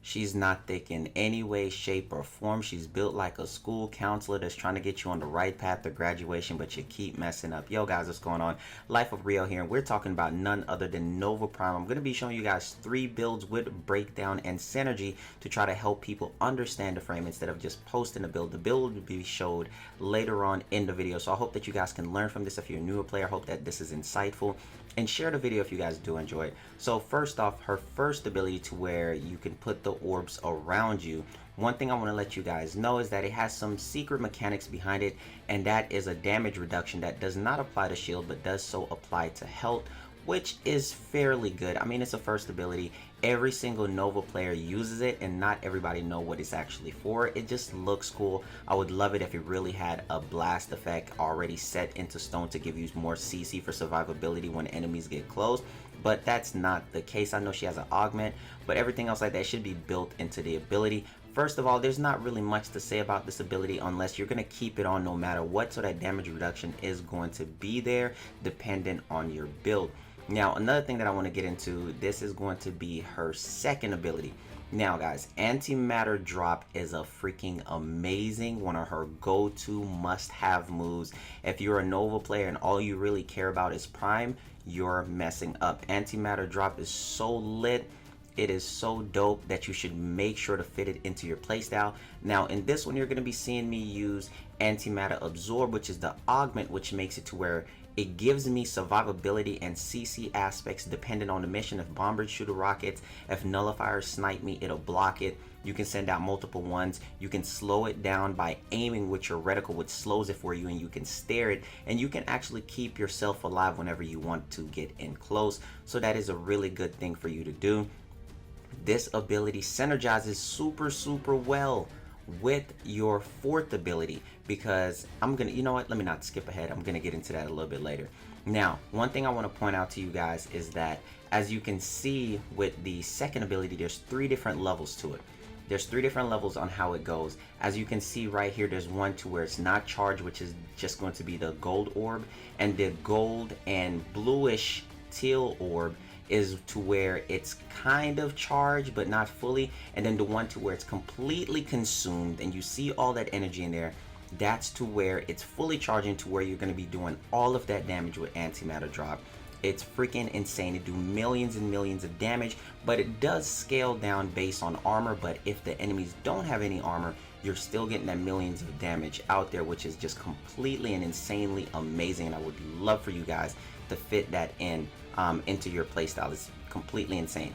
She's not thick in any way, shape, or form. She's built like a school counselor that's trying to get you on the right path to graduation, but you keep messing up. Yo, guys, what's going on? Life of Rio here, and we're talking about none other than Nova Prime. I'm going to be showing you guys 3 builds with breakdown and synergy to try to help people understand the frame instead of just posting a build. The build will be showed later on in the video, so I hope that you guys can learn from this. If you're a newer player, I hope that this is insightful, and share the video if you guys do enjoy it. So first off, her first ability to where you can put the orbs around you. One thing I want to let you guys know is that it has some secret mechanics behind it, and that is a damage reduction that does not apply to shield but does so apply to health, which is fairly good. I mean, it's a first ability. Every single Nova player uses it, and not everybody know what it's actually for. It just looks cool. I would love it if it really had a blast effect already set into stone to give you more CC for survivability when enemies get close, but that's not the case. I know she has an augment, but everything else like that should be built into the ability. First of all, there's not really much to say about this ability unless you're going to keep it on no matter what, so that damage reduction is going to be there dependent on your build. Now, another thing that I want to get into, this is going to be her second ability. Now guys, antimatter drop is a freaking amazing, one of her go-to must-have moves. If you're a Nova player and all you really care about is Prime, you're messing up. Antimatter drop is so lit. It is so dope that you should make sure to fit it into your playstyle. Now in this one, you're going to be seeing me use Antimatter Absorb, which is the augment, which makes it to where it gives me survivability and CC aspects depending on the mission. If bombers shoot rockets, if nullifiers snipe me, it'll block it. You can send out multiple ones. You can slow it down by aiming with your reticle, which slows it for you, and you can stare it, and you can actually keep yourself alive whenever you want to get in close. So that is a really good thing for you to do. This ability synergizes super well with your fourth ability, because I'm gonna, you know what, let me not skip ahead, I'm gonna get into that a little bit later. Now, one thing I want to point out to you guys is that, as you can see with the second ability, there's 3 different levels to it. There's 3 different levels on how it goes. As you can see right here, there's one to where it's not charged, which is just going to be the gold orb, and the gold and bluish teal orb is to where it's kind of charged but not fully, and then the one to where it's completely consumed and you see all that energy in there, that's to where it's fully charging, to where you're going to be doing all of that damage with antimatter drop. It's freaking insane. It do millions and millions of damage, but it does scale down based on armor. But if the enemies don't have any armor, you're still getting that millions of damage out there, which is just completely and insanely amazing, and I would love for you guys to fit that in into your playstyle. It's completely insane.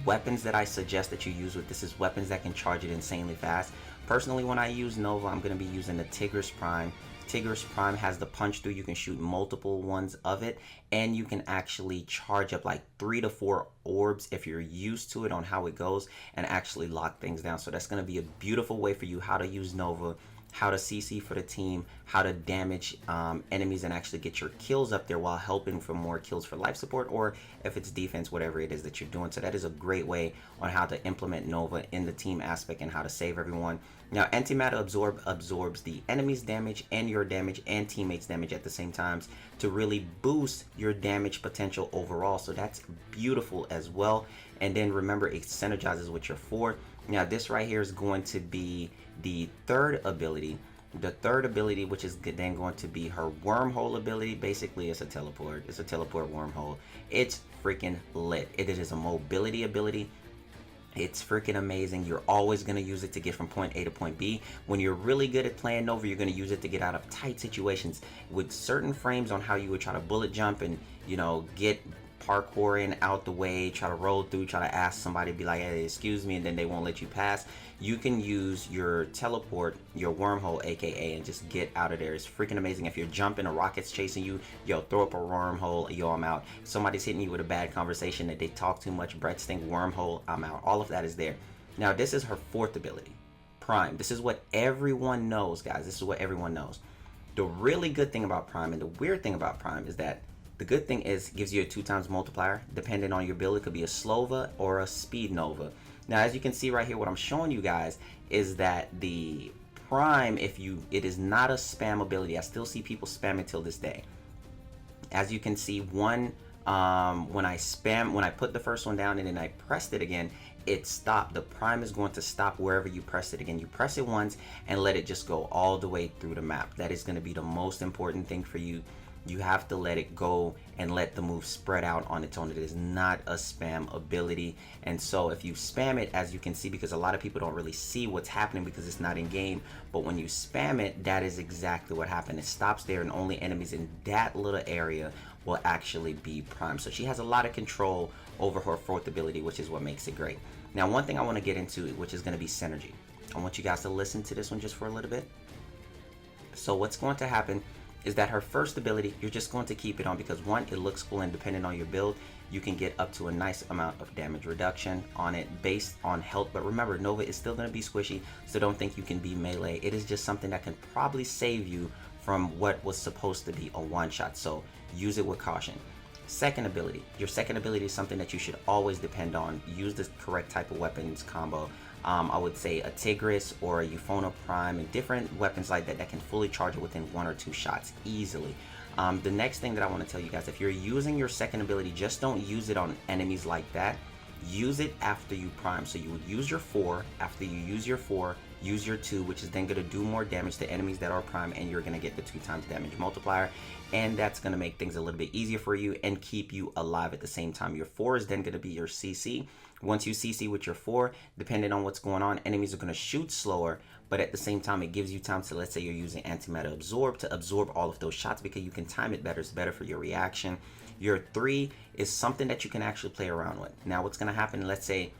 Weapons that I suggest that you use with this is weapons that can charge it insanely fast. Personally, when I use Nova, I'm going to be using the Tigris Prime. Tigris Prime has the punch through. You can shoot multiple ones of it, and you can actually charge up like 3 to 4 orbs if you're used to it on how it goes, and actually lock things down. So that's going to be a beautiful way for you how to use Nova, how to CC for the team, how to damage enemies and actually get your kills up there while helping for more kills for life support, or if it's defense, whatever it is that you're doing. So that is a great way on how to implement Nova in the team aspect and how to save everyone. Now, Antimatter Absorb absorbs the enemy's damage and your damage and teammates' damage at the same times to really boost your damage potential overall. So that's beautiful as well. And then remember, it synergizes with your fourth. Now this right here is going to be the third ability. The third ability, which is then going to be her wormhole ability. Basically, it's a teleport. It's a teleport wormhole. It's freaking lit. It is a mobility ability. It's freaking amazing. You're always going to use it to get from point A to point B. When you're really good at playing Nova, you're going to use it to get out of tight situations with certain frames on how you would try to bullet jump and, you know, get parkouring out the way, try to roll through, try to ask somebody, be like, hey, excuse me, and then they won't let you pass. You can use your teleport, your wormhole, aka, and just get out of there. It's freaking amazing. If you're jumping, a rocket's chasing you, yo, throw up a wormhole, yo, I'm out. Somebody's hitting you with a bad conversation that they talk too much, bread stink, wormhole, I'm out. All of that is there. Now this is her fourth ability, Prime. This is what everyone knows, guys. This is what everyone knows. The really good thing about Prime, and the weird thing about Prime, is that the good thing is it gives you a 2x multiplier depending on your build. It could be a Slova or a Speed Nova. Now as you can see right here, what I'm showing you guys is that the Prime, it is not a spam ability. I still see people spamming till this day. As you can see, one when I put the first one down and then I pressed it again, it stopped. The prime is going to stop wherever you press it again. You press it once and let it just go all the way through the map. That is going to be the most important thing for you. You have to let it go and let the move spread out on its own. It is not a spam ability. And so if you spam it, as you can see, because a lot of people don't really see what's happening because it's not in game, but when you spam it, that is exactly what happened. It stops there and only enemies in that little area will actually be primed. So she has a lot of control over her fourth ability, which is what makes it great. Now, one thing I want to get into, which is going to be synergy. I want you guys to listen to this one just for a little bit. So what's going to happen is that her first ability, you're just going to keep it on because one, it looks cool, and depending on your build, you can get up to a nice amount of damage reduction on it based on health. But remember, Nova is still going to be squishy, so don't think you can be melee. It is just something that can probably save you from what was supposed to be a one-shot, so use it with caution. Second ability, your second ability is something that you should always depend on. Use the correct type of weapons combo. I would say a Tigris or a Euphona Prime and different weapons like that that can fully charge it within 1 or 2 shots easily. The next thing that I want to tell you guys, if you're using your second ability, just don't use it on enemies like that. Use it after you prime. So you would use your 4. After you use your 4, use your 2, which is then going to do more damage to enemies that are prime, and you're going to get the 2 times damage multiplier, and that's going to make things a little bit easier for you and keep you alive at the same time. Your 4 is then going to be your CC. Once you CC with your 4, depending on what's going on, enemies are going to shoot slower, but at the same time, it gives you time to, let's say you're using Antimatter Absorb to absorb all of those shots because you can time it better. It's better for your reaction. Your 3 is something that you can actually play around with. Now, what's going to happen, let's say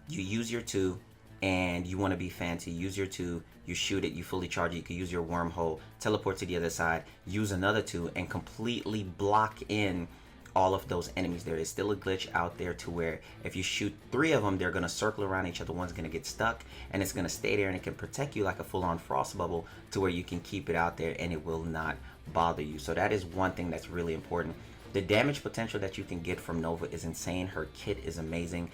you use your 2 and you want to be fancy. Use your 2, you shoot it, you fully charge it. You can use your wormhole, teleport to the other side, use another 2, and completely block in all of those enemies. There is still a glitch out there to where if you shoot 3 of them, they're going to circle around each other. One's going to get stuck and it's going to stay there, and it can protect you like a full-on frost bubble to where you can keep it out there and it will not bother you. So that is one thing that's really important. The damage potential that you can get from Nova is insane. Her kit is amazing.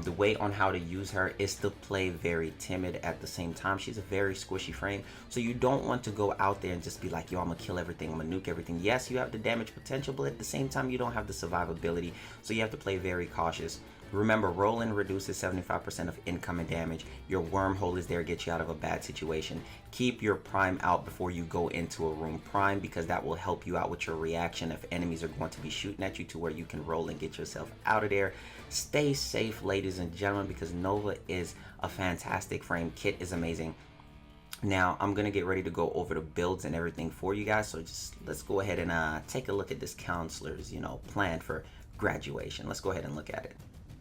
The way on how to use her is to play very timid at the same time. She's a very squishy frame, so you don't want to go out there and just be like, yo, I'm gonna kill everything, I'm gonna nuke everything. Yes, you have the damage potential, but at the same time, you don't have the survivability, so you have to play very cautious. Remember, roll-in reduces 75% of incoming damage. Your wormhole is there to get you out of a bad situation. Keep your prime out before you go into a room. Prime, because that will help you out with your reaction if enemies are going to be shooting at you, to where you can roll and get yourself out of there. Stay safe, ladies and gentlemen, because Nova is a fantastic frame. Kit is amazing. Now, I'm going to get ready to go over the builds and everything for you guys. So just let's go ahead and take a look at this counselor's, plan for graduation. Let's go ahead and look at it.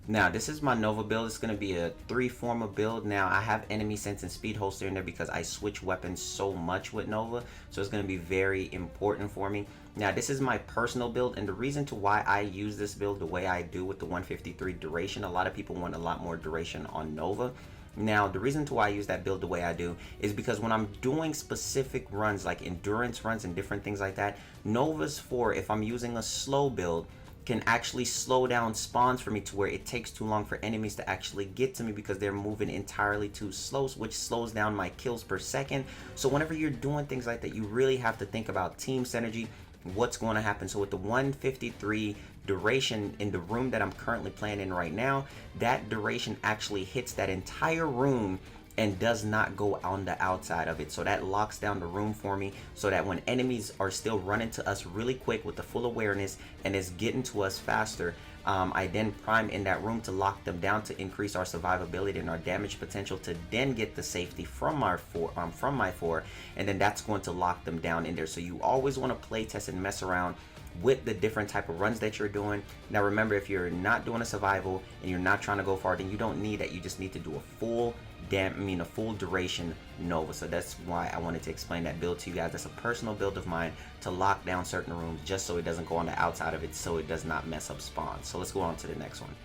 Now, this is my Nova build. It's going to be a 3-former build. Now, I have enemy sense and speed holster in there because I switch weapons so much with Nova. So it's going to be very important for me. Now, this is my personal build, and the reason to why I use this build the way I do with the 153 duration, a lot of people want a lot more duration on Nova. Now, the reason to why I use that build the way I do is because when I'm doing specific runs, like endurance runs and different things like that, Nova's 4, if I'm using a slow build, can actually slow down spawns for me to where it takes too long for enemies to actually get to me because they're moving entirely too slow, which slows down my kills per second. So whenever you're doing things like that, you really have to think about team synergy, what's going to happen. So with the 153 duration in the room that I'm currently playing in right now, that duration actually hits that entire room and does not go on the outside of it. So that locks down the room for me, so that when enemies are still running to us really quick with the full awareness and is getting to us faster, I then prime in that room to lock them down to increase our survivability and our damage potential, to then get the safety from my 4, and then that's going to lock them down in there. So you always want to play test and mess around with the different type of runs that you're doing. Now remember, if you're not doing a survival and you're not trying to go far, then you don't need that. You just need to do a full duration Nova. So that's why I wanted to explain that build to you guys. That's a personal build of mine to lock down certain rooms, just so it doesn't go on the outside of it, so it does not mess up spawns. So let's go on to the next one.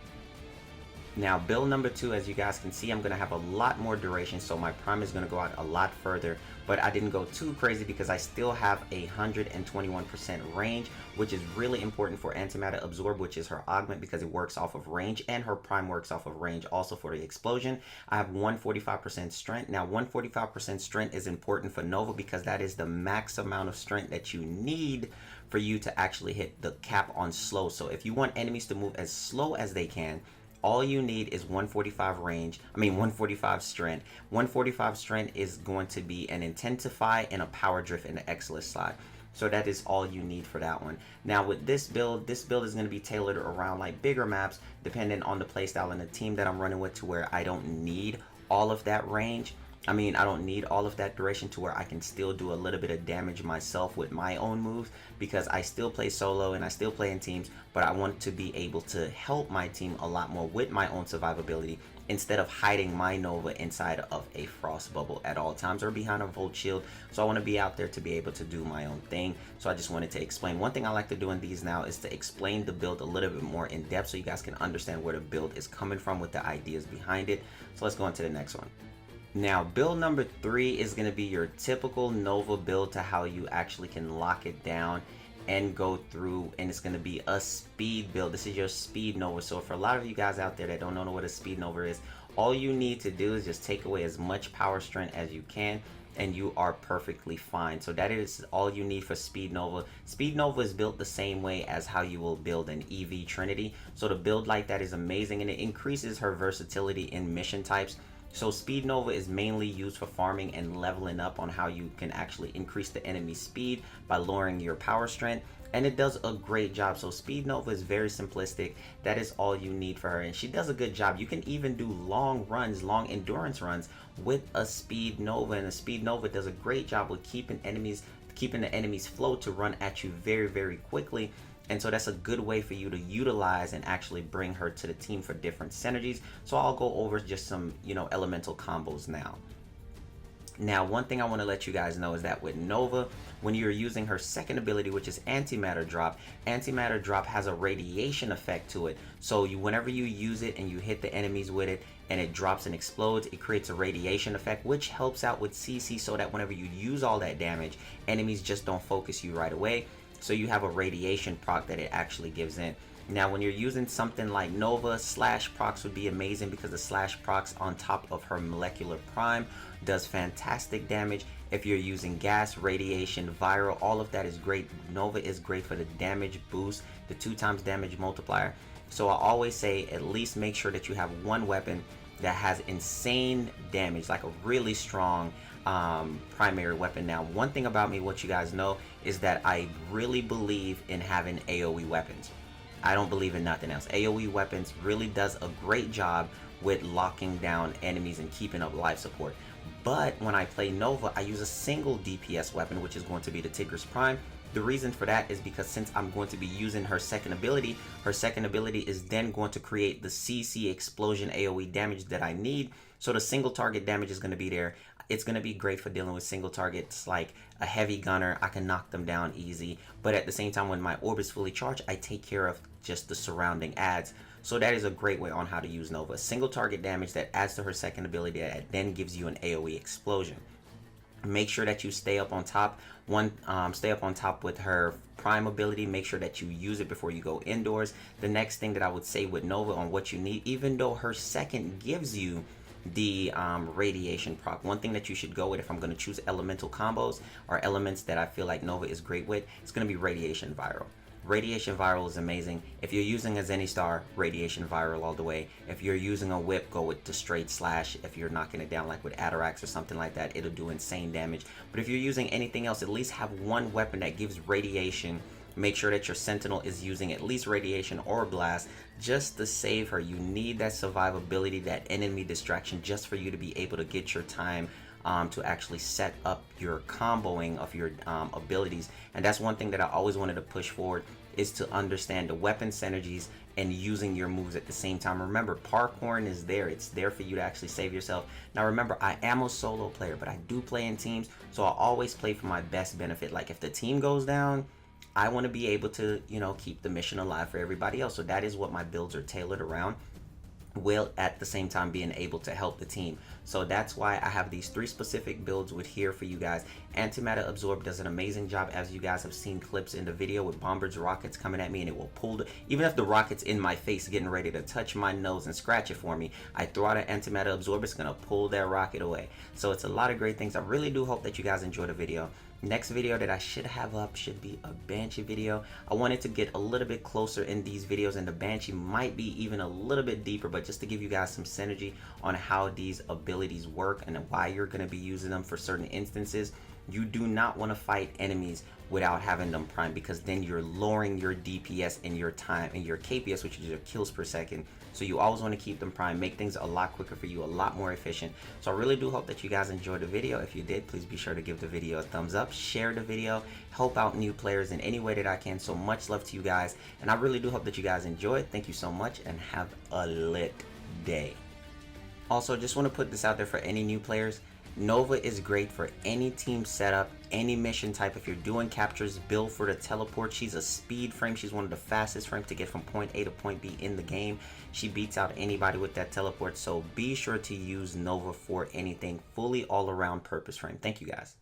Now, build number 2, as you guys can see, I'm going to have a lot more duration, so my prime is going to go out a lot further, but I didn't go too crazy because I still have a 121% range, which is really important for Antimatter Absorb, which is her augment, because it works off of range, and her prime works off of range also for the explosion. I have 145% strength. Now, 145% strength is important for Nova because that is the max amount of strength that you need for you to actually hit the cap on slow. So if you want enemies to move as slow as they can, all you need is 145 range, 145 strength. 145 strength is going to be an intensify and a power drift and an excellent slide. So that is all you need for that one. Now with this build is going to be tailored around like bigger maps, depending on the playstyle and the team that I'm running with, to where I don't need all of that range. I don't need all of that duration, to where I can still do a little bit of damage myself with my own moves, because I still play solo and I still play in teams, but I want to be able to help my team a lot more with my own survivability, instead of hiding my Nova inside of a frost bubble at all times or behind a volt shield. So I want to be out there to be able to do my own thing. So I just wanted to explain. One thing I like to do in these now is to explain the build a little bit more in depth, so you guys can understand where the build is coming from with the ideas behind it. So let's go into the next one. Now build number 3 is going to be your typical Nova build, to how you actually can lock it down and go through, and it's going to be a speed build. This is your speed Nova. So for a lot of you guys out there that don't know what a speed Nova is, all you need to do is just take away as much power strength as you can, and you are perfectly fine. So that is all you need for Speed Nova. Speed Nova is built the same way as how you will build an EV Trinity. So to build like that is amazing, and it increases her versatility in mission types. So Speed Nova is mainly used for farming and leveling up on how you can actually increase the enemy speed by lowering your power strength, and it does a great job. So Speed Nova is very simplistic. That is all you need for her, and she does a good job. You can even do long runs, long endurance runs with a Speed Nova, and a Speed Nova does a great job with keeping the enemy's flow to run at you very, very quickly. And so that's a good way for you to utilize and actually bring her to the team for different synergies. So I'll go over just some, elemental combos now. Now, one thing I want to let you guys know is that with Nova, when you're using her second ability, which is Antimatter Drop has a radiation effect to it. So whenever you use it and you hit the enemies with it and it drops and explodes, it creates a radiation effect, which helps out with CC, so that whenever you use all that damage, enemies just don't focus you right away. So you have a radiation proc that it actually gives in. Now when you're using something like Nova, slash procs would be amazing, because the slash procs on top of her molecular prime does fantastic damage. If you're using gas, radiation, viral, all of that is great. Nova is great for the damage boost, the 2x damage multiplier. So I always say at least make sure that you have one weapon that has insane damage, like a really strong primary weapon. Now one thing about me, what you guys know, is that I really believe in having AoE weapons. I don't believe in nothing else. AoE weapons really does a great job with locking down enemies and keeping up life support. But when I play Nova, I use a single DPS weapon, which is going to be the Tigris Prime. The reason for that is because since I'm going to be using her second ability is then going to create the CC explosion AoE damage that I need. So the single target damage is going to be there. It's going to be great for dealing with single targets like a heavy gunner. I can knock them down easy. But at the same time, when my orb is fully charged, I take care of just the surrounding adds. So that is a great way on how to use Nova. Single target damage that adds to her second ability that then gives you an AoE explosion. Make sure that you stay up on top. Stay up on top with her prime ability. Make sure that you use it before you go indoors. The next thing that I would say with Nova on what you need, even though her second gives you the radiation proc, one thing that you should go with, if I'm going to choose elemental combos or elements that I feel like Nova is great with, it's going to be radiation viral. Radiation viral is amazing. If you're using a Zenny Star, radiation viral all the way. If you're using a whip, go with the straight slash. If you're knocking it down like with Atarax or something like that, it'll do insane damage. But if you're using anything else, at least have one weapon that gives radiation. Make sure that your Sentinel is using at least radiation or blast just to save her. You need that survivability, that enemy distraction, just for you to be able to get your time to actually set up your comboing of your abilities. And that's one thing that I always wanted to push forward, is to understand the weapon synergies and using your moves at the same time. Remember, parkouring is there. It's there for you to actually save yourself. Now remember, I am a solo player, but I do play in teams, so I always play for my best benefit. Like if the team goes down, I want to be able to, keep the mission alive for everybody else. So that is what my builds are tailored around, while at the same time being able to help the team. So that's why I have these 3 specific builds with here for you guys. Antimatter Absorb does an amazing job, as you guys have seen clips in the video with Bomber's rockets coming at me, and it will pull even if the rocket's in my face getting ready to touch my nose and scratch it for me, I throw out an Antimatter Absorb, it's gonna pull that rocket away. So it's a lot of great things. I really do hope that you guys enjoy the video. Next video that I should have up should be a Banshee video. I wanted to get a little bit closer in these videos, and the Banshee might be even a little bit deeper, but just to give you guys some synergy on how these abilities work and why you're going to be using them for certain instances. You do not want to fight enemies without having them prime, because then you're lowering your DPS and your time and your KPS, which is your kills per second. So you always want to keep them prime, make things a lot quicker for you, a lot more efficient. So I really do hope that you guys enjoyed the video. If you did, please be sure to give the video a thumbs up, share the video, help out new players in any way that I can. So much love to you guys, and I really do hope that you guys enjoyed. Thank you so much, and have a lit day. Also, just want to put this out there for any new players. Nova is great for any team setup, any mission type. If you're doing captures, build for the teleport. She's a speed frame. She's one of the fastest frames to get from point A to point B in the game. She beats out anybody with that teleport. So be sure to use Nova for anything. Fully all around purpose frame. Thank you guys.